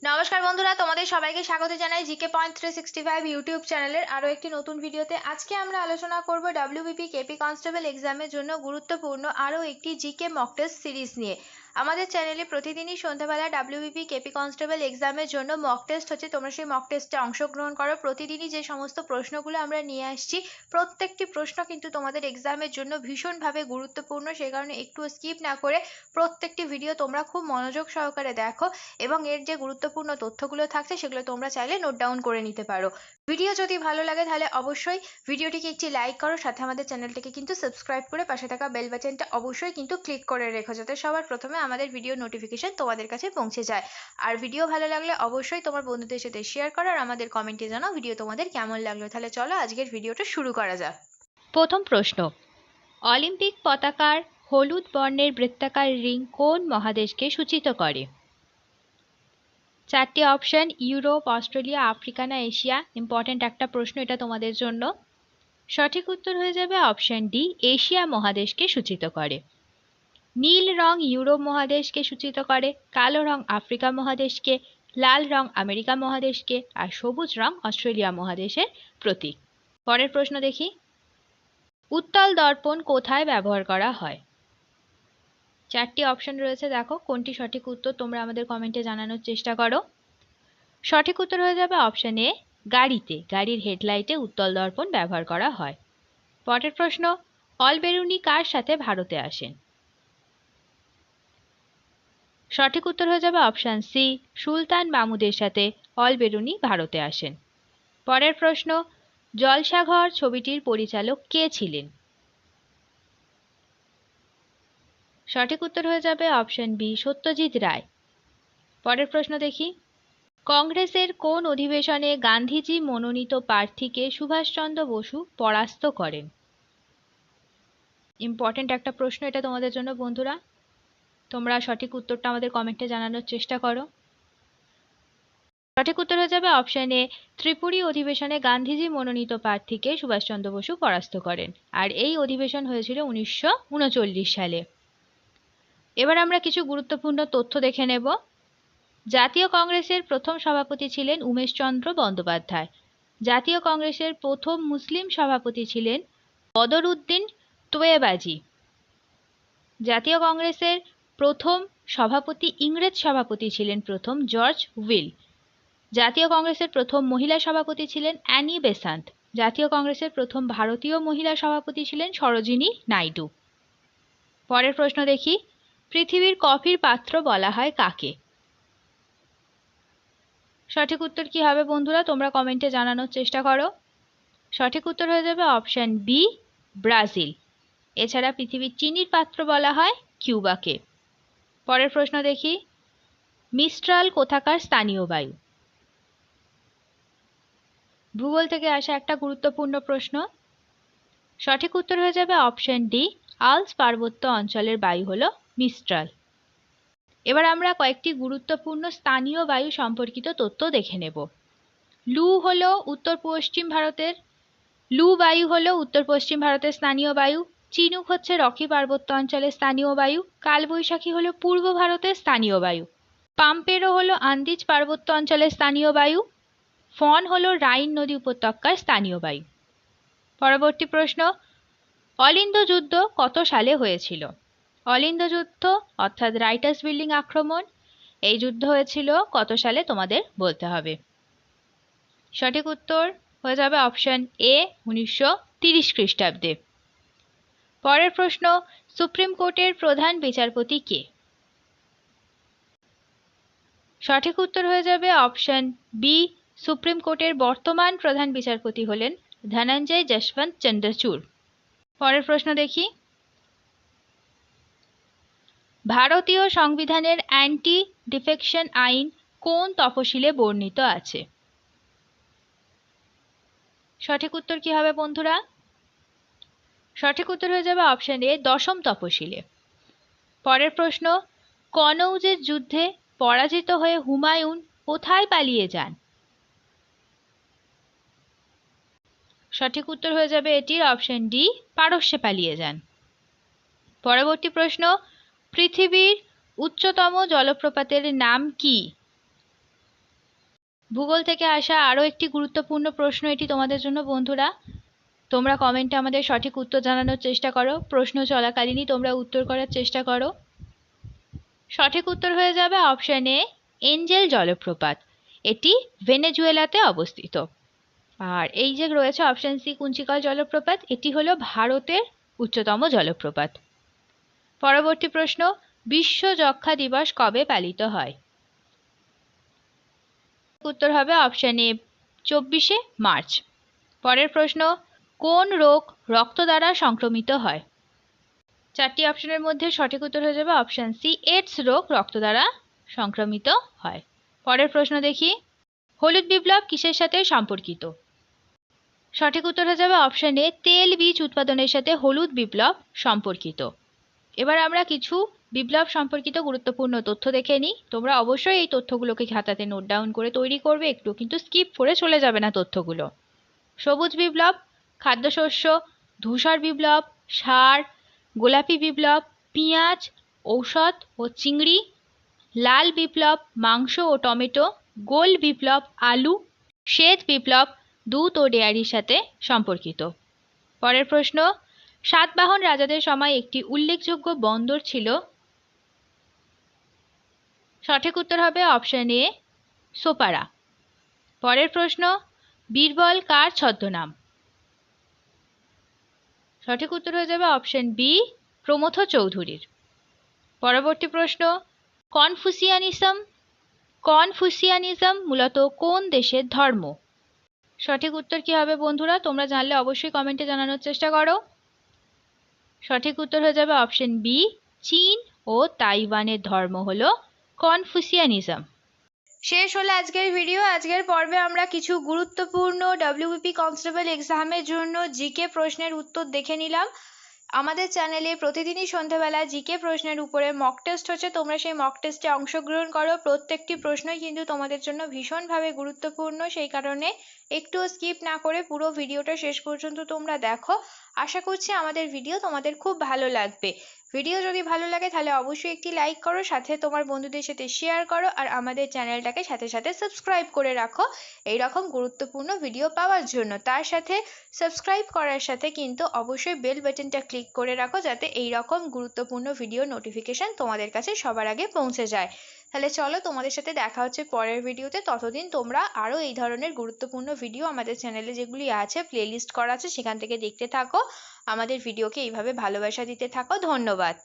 নমস্কার বন্ধুরা, তোমাদের সবাইকে স্বাগত জানাই জিকে পয়েন্ট 365 ইউটিউব চ্যানেলের আরও একটি নতুন ভিডিওতে। আজকে আমরা আলোচনা করব ডব্লিউবিপি কেপি কনস্টেবল এক্সামের জন্য গুরুত্বপূর্ণ আরও একটি জিকে মক টেস্ট সিরিজ নিয়ে। আমাদের চ্যানেলে প্রতিদিনই সন্ধ্যাবেলা ডব্লিউবিপি কেপি কনস্টেবল এক্সামের জন্য মক টেস্ট হচ্ছে, তোমরা সেই মক টেস্টে অংশগ্রহণ করো। প্রতিদিনই যে সমস্ত প্রশ্নগুলো আমরা নিয়ে আসছি, প্রত্যেকটি প্রশ্ন কিন্তু তোমাদের এক্সামের জন্য ভীষণভাবে গুরুত্বপূর্ণ। সেই কারণে একটু স্কিপ না করে প্রত্যেকটি ভিডিও তোমরা খুব মনোযোগ সহকারে দেখো এবং এর যে গুরুত্বপূর্ণ তথ্যগুলো থাকছে সেগুলো তোমরা চাইলে নোট ডাউন করে নিতে পারো। ভিডিও যদি ভালো লাগে তাহলে অবশ্যই ভিডিওটিকে একটি লাইক করো, সাথে আমাদের চ্যানেলটিকে কিন্তু সাবস্ক্রাইব করে পাশে থাকা বেল বাটনটা অবশ্যই কিন্তু ক্লিক করে রেখো, যাতে সবার প্রথমে আমাদের ভিডিও নোটিফিকেশন তোমাদের কাছে পৌঁছে যায়। আর ভিডিও ভালো লাগলে অবশ্যই তোমার বন্ধুদের সাথে শেয়ার করো আর আমাদের কমেন্টে জানাও ভিডিও তোমাদের কেমন লাগলো। তাহলে চলো আজকের ভিডিওটা শুরু করা যাক। প্রথম প্রশ্ন, অলিম্পিক পতাকার হলুদ বর্ণের বৃত্তাকার রিং কোন মহাদেশকে সূচিত করে? চারটি অপশন, ইউরোপ, অস্ট্রেলিয়া, আফ্রিকা না এশিয়া। ইম্পর্টেন্ট একটা প্রশ্ন এটা তোমাদের জন্য। সঠিক উত্তর হয়ে যাবে অপশন ডি, এশিয়া মহাদেশকে সূচিত করে। নীল রং ইউরোপ মহাদেশকে সূচিত করে, কালো রং আফ্রিকা মহাদেশকে, লাল রং আমেরিকা মহাদেশকে, আর সবুজ রং অস্ট্রেলিয়া মহাদেশের প্রতীক। পরের প্রশ্ন দেখি, উত্তল দর্পণ কোথায় ব্যবহার করা হয়? চারটি অপশন রয়েছে, দেখো কোনটি সঠিক উত্তর তোমরা আমাদের কমেন্টে জানানোর চেষ্টা করো। সঠিক উত্তর হয়ে যাবে অপশন এ, গাড়িতে, গাড়ির হেডলাইটে উত্তল দর্পণ ব্যবহার করা হয়। পরের প্রশ্ন, অলবেরুনি কার সাথে ভারতে আসেন? সঠিক উত্তর হয়ে যাবে অপশন সি, সুলতান মাহমুদের সাথে অলবেরুনি ভারতে আসেন। পরের প্রশ্ন, জলসাঘর ছবিটির পরিচালক কে ছিলেন? সঠিক উত্তর হয়ে যাবে অপশন বি, সত্যজিৎ রায়। পরের প্রশ্ন দেখি, কংগ্রেসের কোন অধিবেশনে গান্ধীজি মনোনীত প্রার্থীকে সুভাষচন্দ্র বসু পরাস্ত করেন? ইম্পর্টেন্ট একটা প্রশ্ন এটা তোমাদের জন্য বন্ধুরা, তোমরা সঠিক উত্তরটা আমাদের কমেন্টে জানানোর চেষ্টা করো। সঠিক উত্তর হয়ে যাবে অপশন এ, ত্রিপুরী অধিবেশনে গান্ধীজি মনোনীত প্রার্থীকে সুভাষচন্দ্র বসু পরাস্ত করেন, আর এই অধিবেশন হয়েছিল 1939 সালে। এবার আমরা কিছু গুরুত্বপূর্ণ তথ্য দেখে নেব। জাতীয় কংগ্রেসের প্রথম সভাপতি ছিলেন উমেশচন্দ্র বন্দ্যোপাধ্যায়। জাতীয় কংগ্রেসের প্রথম মুসলিম সভাপতি ছিলেন বদরউদ্দিন তৈয়বাজি। জাতীয় কংগ্রেসের প্রথম সভাপতি, ইংরেজ সভাপতি ছিলেন প্রথম জর্জ উইল। জাতীয় কংগ্রেসের প্রথম মহিলা সভাপতি ছিলেন অ্যানি বেসান্ট। জাতীয় কংগ্রেসের প্রথম ভারতীয় মহিলা সভাপতি ছিলেন সরোজিনী নাইডু। পরের প্রশ্ন দেখি, পৃথিবীর কফির পাত্র বলা হয় কাকে? সঠিক উত্তর কি হবে বন্ধুরা, তোমরা কমেন্টে জানানোর চেষ্টা করো। সঠিক উত্তর হয়ে যাবে অপশন বি, ব্রাজিল। এছাড়া পৃথিবীর চিনির পাত্র বলা হয় কিউবাকে। পরের প্রশ্ন দেখি, মিস্ট্রাল কোথাকার স্থানীয় বায়ু? ভূগোল থেকে আসা একটা গুরুত্বপূর্ণ প্রশ্ন। সঠিক উত্তর হয়ে যাবে অপশন ডি, আল্পস পার্বত্য অঞ্চলের বায়ু হলো মিস্ট্রাল। এবার আমরা কয়েকটি গুরুত্বপূর্ণ স্থানীয় বায়ু সম্পর্কিত তথ্য দেখে নেব। লু হলো উত্তর পশ্চিম ভারতের, লু বায়ু হলো উত্তর পশ্চিম ভারতের স্থানীয় বায়ু। চিনুক হচ্ছে রকি পার্বত্য অঞ্চলের স্থানীয় বায়ু। কালবৈশাখী হলো পূর্ব ভারতের স্থানীয় বায়ু। পাম্পেরো হলো আন্দিজ পার্বত্য অঞ্চলের স্থানীয় বায়ু। ফন হলো রাইন নদী উপত্যকার স্থানীয় বায়ু। পরবর্তী প্রশ্ন, অলিন্দ যুদ্ধ কত সালে হয়েছিল? অলিন্দ যুদ্ধ অর্থাৎ রাইটার্স বিল্ডিং আক্রমণ, এই যুদ্ধ হয়েছিল কত সালে তোমাদের বলতে হবে। সঠিক উত্তর হয়ে যাবে অপশন এ, 1930 খ্রিস্টাব্দে। পরের প্রশ্ন, সুপ্রিম কোর্টের প্রধান বিচারপতি কে? সঠিক উত্তর হয়ে যাবে অপশন বি, সুপ্রিম কোর্টের বর্তমান প্রধান বিচারপতি হলেন ধনঞ্জয় যশবন্ত চন্দ্রচূড়। পরের প্রশ্ন দেখি, ভারতীয় সংবিধানের অ্যান্টি ডিফেকশন আইন কোন তফসিলে বর্ণিত আছে? সঠিক উত্তর কি হবে বন্ধুরা? সঠিক উত্তর হয়ে যাবে অপশন এ, দশম তফসিলে। পরের প্রশ্ন, কনৌজের যুদ্ধে পরাজিত হয়ে হুমায়ুন কোথায় পালিয়ে যান? সঠিক উত্তর হয়ে যাবে এটির অপশন ডি, পারস্যে পালিয়ে যান। পরবর্তী প্রশ্ন, পৃথিবীর উচ্চতম জলপ্রপাতের নাম কি? ভূগোল থেকে আসা আরও একটি গুরুত্বপূর্ণ প্রশ্ন এটি তোমাদের জন্য বন্ধুরা। তোমরা কমেন্টে আমাদের সঠিক উত্তর জানানোর চেষ্টা করো, প্রশ্ন চলাকালীনই তোমরা উত্তর করার চেষ্টা করো। সঠিক উত্তর হয়ে যাবে অপশন এ, এঞ্জেল জলপ্রপাত। এটি ভেনেজুয়েলাতে অবস্থিত। আর এই যে রয়েছে অপশন সি, কুঞ্চিকল জলপ্রপাত, এটি হলো ভারতের উচ্চতম জলপ্রপাত। পরবর্তী প্রশ্ন, বিশ্ব যক্ষ্মা দিবস কবে পালিত হয়? উত্তর হবে অপশন এ, 24শে মার্চ। পরের প্রশ্ন, কোন রোগ রক্ত দ্বারা সংক্রমিত হয়? চারটি অপশনের মধ্যে সঠিক উত্তর হয়ে যাবে অপশন সি, এইডস রোগ রক্ত দ্বারা সংক্রমিত হয়। পরের প্রশ্ন দেখি, হলুদ বিপ্লব কিসের সাথে সম্পর্কিত? সঠিক উত্তর হয়ে যাবে অপশন এ, তেল বীজ উৎপাদনের সাথে হলুদ বিপ্লব সম্পর্কিত। এবার আমরা কিছু বিপ্লব সম্পর্কিত গুরুত্বপূর্ণ তথ্য দেখে নিই। তোমরা অবশ্যই এই তথ্যগুলোকে খাতাতে নোট ডাউন করে তৈরি করবে, একটু কিন্তু স্কিপ করে চলে যাবে না তথ্যগুলো। সবুজ বিপ্লব, খাদ্যশস্য, ধূসর বিপ্লব, সার, গোলাপি বিপ্লব, পেঁয়াজ, ঔষধ ও চিংড়ি, লাল বিপ্লব, মাংস ও টমেটো, গোল বিপ্লব, আলু, শ্বেত বিপ্লব, দুধ ও ডেয়ারির সাথে সম্পর্কিত। পরের প্রশ্ন, সাতবাহন রাজাদের সময় একটি উল্লেখযোগ্য বন্দর ছিল। সঠিক উত্তর হবে অপশন এ, সোপারা। পরের প্রশ্ন, বীরবল কার ছদ্মনাম? সঠিক উত্তর হয়ে যাবে অপশন বি, প্রমথ চৌধুরীর। পরবর্তী প্রশ্ন, কনফুসিয়ানিজম মূলত কোন দেশের ধর্ম? সঠিক উত্তর কি হবে বন্ধুরা? তোমরা জানলে অবশ্যই কমেন্টে জানানোর চেষ্টা করো। সঠিক উত্তর হয়ে যাবে অপশন বি, চীন ও তাইওয়ানের ধর্ম হলো কনফুসিয়ানিজম। শেষ হলো আজকের ভিডিও। আজকের পর্বে আমরা কিছু গুরুত্বপূর্ণ ডব্লিউবিপি কনস্টেবল এক্সামের জন্য জিকে প্রশ্নের উত্তর দেখে নিলাম। আমাদের চ্যানেলে প্রতিদিনই সন্ধ্যাবেলা জিকে প্রশ্নের উপরে মক টেস্ট হচ্ছে, তোমরা সেই মক টেস্টে অংশগ্রহণ করো। প্রত্যেকটি প্রশ্নই কিন্তু তোমাদের জন্য ভীষণভাবে গুরুত্বপূর্ণ, সেই কারণে একটুও স্কিপ না করে পুরো ভিডিওটা শেষ পর্যন্ত তোমরা দেখো। আশা করছি আমাদের ভিডিও তোমাদের খুব ভালো লাগবে। ভিডিও যদি ভালো লাগে তাহলে অবশ্যই একটি লাইক করো, সাথে তোমার বন্ধুদের সাথে শেয়ার করো, আর আমাদের চ্যানেলটাকে সাথে সাথে সাবস্ক্রাইব করে রাখো এই রকম গুরুত্বপূর্ণ ভিডিও পাওয়ার জন্য। তার সাথে সাবস্ক্রাইব করার সাথে কিন্তু অবশ্যই বেল বাটনটা ক্লিক করে রাখো, যাতে এই রকম গুরুত্বপূর্ণ ভিডিও নোটিফিকেশন তোমাদের কাছে সবার আগে পৌঁছে যায়। তাহলে চলো, তোমাদের সাথে দেখা হচ্ছে পরের ভিডিওতে। ততদিন তোমরা আরও এই ধরনের গুরুত্বপূর্ণ ভিডিও আমাদের চ্যানেলে যেগুলি আছে, প্লেলিস্ট করা আছে, সেখান থেকে দেখতে থাকো। আমাদের ভিডিওকে এইভাবে ভালোবাসা দিতে থাকো। ধন্যবাদ।